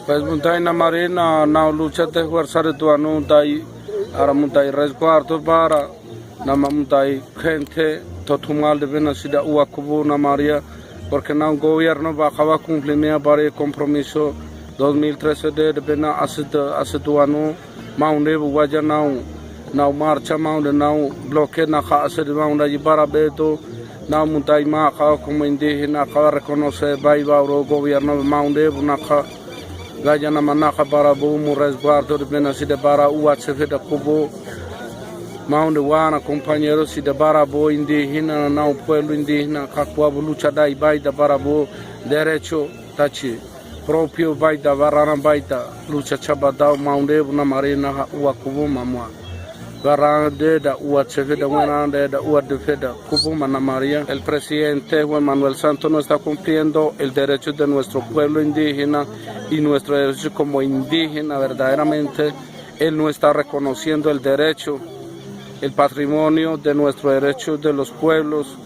Pues montaña marina, na lucha de fuerza de tu anuntai, ahora montaña resguardo para, na montaña gente, totumal de venacida uacubu na María, porque no gobierno bajaba cumplir para el compromiso 2013 de bena hace tu ano, maunde buaya na marcha maunde na bloque na hace de maunde para beto. Na montaña maja como indígena acaba reconocer baiba o gobierno maunde bunaka gaya na manaka para bumu resguardo de benacida para UHF de Cubo maunde wana compañeros si de barabo indígena na pueblo indígena kakwa lucha da baita para bo derecho tachi propio baita varana baita lucha chabada maunde na marina uakubo mamwa Garande da UHF da Guanande da UADF da Cubo Mana María. El presidente Juan Manuel Santos no está cumpliendo el derecho de nuestro pueblo indígena y nuestro derecho como indígena verdaderamente. Él no está reconociendo el derecho, el patrimonio de nuestro derecho de los pueblos.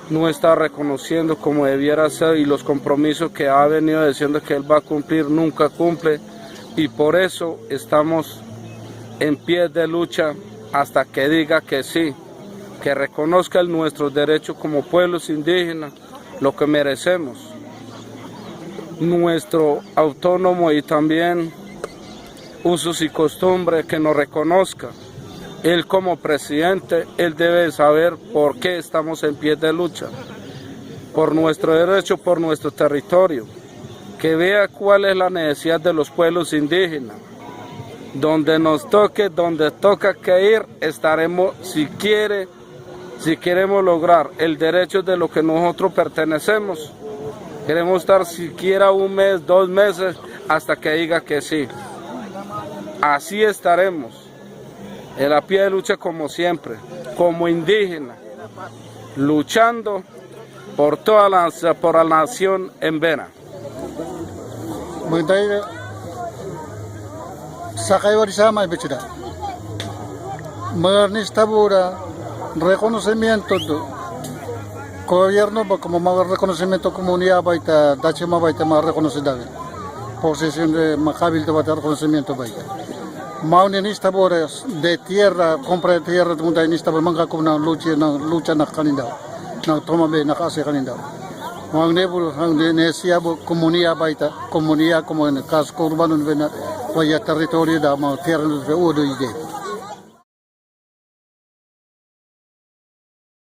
No está reconociendo como debiera ser y los compromisos que ha venido diciendo que él va a cumplir nunca cumple. Y por eso estamos en pie de lucha hasta que diga que sí, que reconozca nuestros derechos como pueblos indígenas, lo que merecemos, nuestro autónomo y también usos y costumbres que nos reconozca. Él como presidente, él debe saber por qué estamos en pie de lucha, por nuestro derecho, por nuestro territorio, que vea cuál es la necesidad de los pueblos indígenas. Donde nos toque, donde toca que ir, estaremos si queremos lograr el derecho de lo que nosotros pertenecemos. Queremos estar siquiera un mes, 2 meses, hasta que diga que sí. Así estaremos, en la pie de lucha como siempre, como indígenas, luchando por toda por la nación en Vena. Sakay Warisama y Bechira. Modernista Bura, reconocimiento do gobierno como más reconocimiento comunidad baita, dachema baita más reconocida. Posesión de Macabil de baita reconocimiento baita. Maunista Bura de tierra, compra de tierra de montañista Bura manga como una lucha na canindao, na toma be na case canindao. Maunebul de nesia comunidad baita, comunidad como en el casco urbano en Vena. Vaya territorio da mau tierra de udo ide.